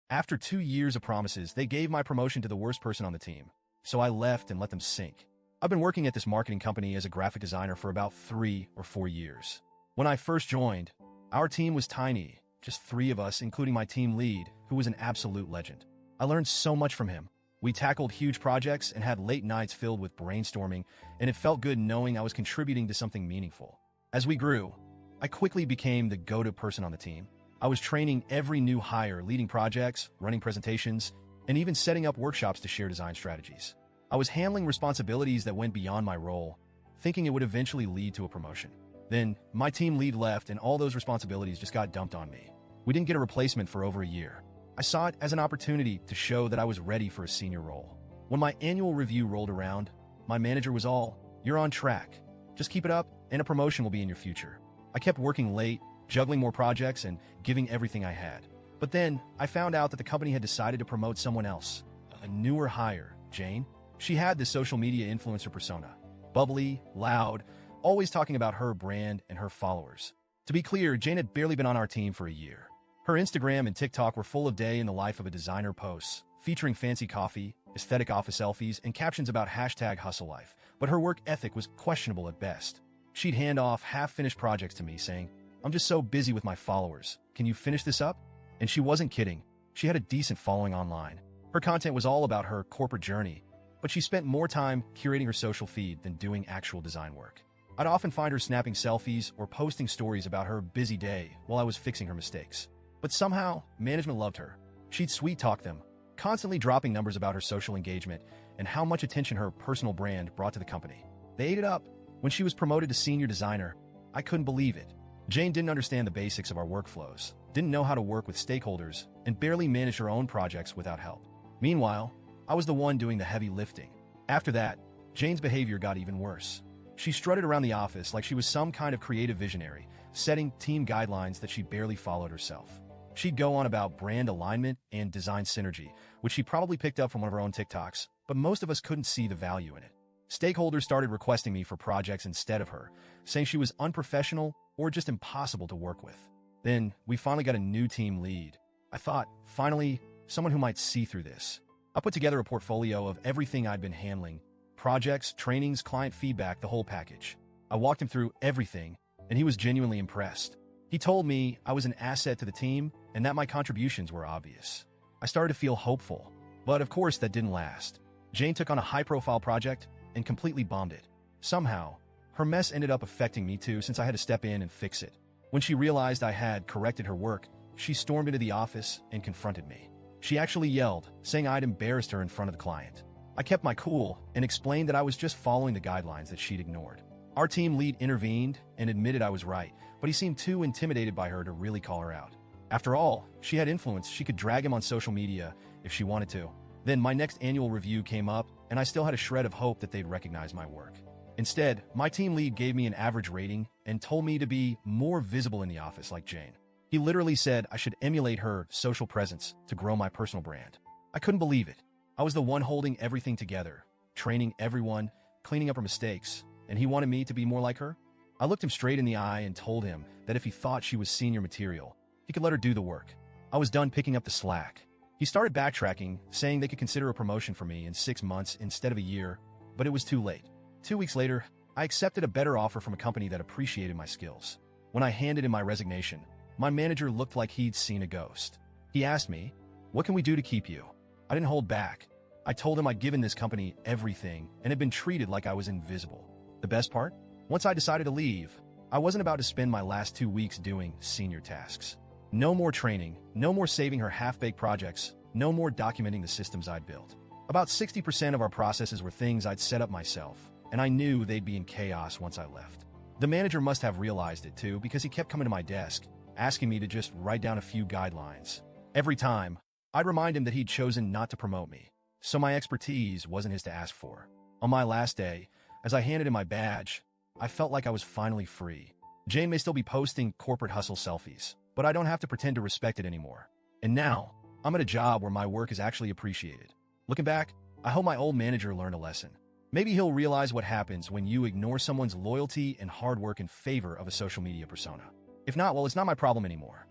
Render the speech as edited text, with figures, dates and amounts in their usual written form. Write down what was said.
After 2 years of promises, they gave my promotion to the worst person on the team. So I left and let them sink. I've been working at this marketing company as a graphic designer for about 3 or 4 years. When I first joined, our team was tiny, just 3 of us, including my team lead, who was an absolute legend. I learned so much from him. We tackled huge projects and had late nights filled with brainstorming, and it felt good knowing I was contributing to something meaningful. As we grew, I quickly became the go-to person on the team. I was training every new hire, leading projects, running presentations, and even setting up workshops to share design strategies. I was handling responsibilities that went beyond my role, thinking it would eventually lead to a promotion. Then, my team lead left and all those responsibilities just got dumped on me. We didn't get a replacement for over a year. I saw it as an opportunity to show that I was ready for a senior role. When my annual review rolled around, my manager was all, "You're on track. Just keep it up, and a promotion will be in your future." I kept working late, juggling more projects, and giving everything I had. But then, I found out that the company had decided to promote someone else, a newer hire, Jane. She had this social media influencer persona. Bubbly, loud, always talking about her brand and her followers. To be clear, Jane had barely been on our team for a year. Her Instagram and TikTok were full of day in the life of a designer posts, featuring fancy coffee, aesthetic office selfies, and captions about #hustleLife, but her work ethic was questionable at best. She'd hand off half-finished projects to me saying, "I'm just so busy with my followers. Can you finish this up?" And she wasn't kidding. She had a decent following online. Her content was all about her corporate journey, but she spent more time curating her social feed than doing actual design work. I'd often find her snapping selfies or posting stories about her busy day while I was fixing her mistakes. But somehow, management loved her. She'd sweet-talk them, constantly dropping numbers about her social engagement and how much attention her personal brand brought to the company. They ate it up. When she was promoted to senior designer, I couldn't believe it. Jane didn't understand the basics of our workflows, didn't know how to work with stakeholders, and barely managed her own projects without help. Meanwhile, I was the one doing the heavy lifting. After that, Jane's behavior got even worse. She strutted around the office like she was some kind of creative visionary, setting team guidelines that she barely followed herself. She'd go on about brand alignment and design synergy, which she probably picked up from one of her own TikToks, but most of us couldn't see the value in it. Stakeholders started requesting me for projects instead of her, saying she was unprofessional or just impossible to work with. Then, we finally got a new team lead. I thought, finally, someone who might see through this. I put together a portfolio of everything I'd been handling: projects, trainings, client feedback, the whole package. I walked him through everything, and he was genuinely impressed. He told me I was an asset to the team and that my contributions were obvious. I started to feel hopeful, but of course that didn't last. Jane took on a high-profile project and completely bombed it. Somehow, her mess ended up affecting me too, since I had to step in and fix it. When she realized I had corrected her work, she stormed into the office and confronted me. She actually yelled, saying I'd embarrassed her in front of the client. I kept my cool and explained that I was just following the guidelines that she'd ignored. Our team lead intervened and admitted I was right, but he seemed too intimidated by her to really call her out. After all, she had influence. She could drag him on social media if she wanted to. Then my next annual review came up, and I still had a shred of hope that they'd recognize my work. Instead, my team lead gave me an average rating and told me to be more visible in the office like Jane. He literally said I should emulate her social presence to grow my personal brand. I couldn't believe it. I was the one holding everything together, training everyone, cleaning up her mistakes, and he wanted me to be more like her? I looked him straight in the eye and told him that if he thought she was senior material, he could let her do the work. I was done picking up the slack. He started backtracking, saying they could consider a promotion for me in 6 months instead of a year, but it was too late. 2 weeks later, I accepted a better offer from a company that appreciated my skills. When I handed in my resignation, my manager looked like he'd seen a ghost. He asked me, "What can we do to keep you?" I didn't hold back. I told him I'd given this company everything and had been treated like I was invisible. The best part? Once I decided to leave, I wasn't about to spend my last 2 weeks doing senior tasks. No more training, no more saving her half-baked projects, no more documenting the systems I'd built. About 60% of our processes were things I'd set up myself, and I knew they'd be in chaos once I left. The manager must have realized it too, because he kept coming to my desk, asking me to just write down a few guidelines. Every time, I'd remind him that he'd chosen not to promote me, so my expertise wasn't his to ask for. On my last day, as I handed in my badge, I felt like I was finally free. Jane may still be posting corporate hustle selfies, but I don't have to pretend to respect it anymore. And now, I'm at a job where my work is actually appreciated. Looking back, I hope my old manager learned a lesson. Maybe he'll realize what happens when you ignore someone's loyalty and hard work in favor of a social media persona. If not, well, it's not my problem anymore.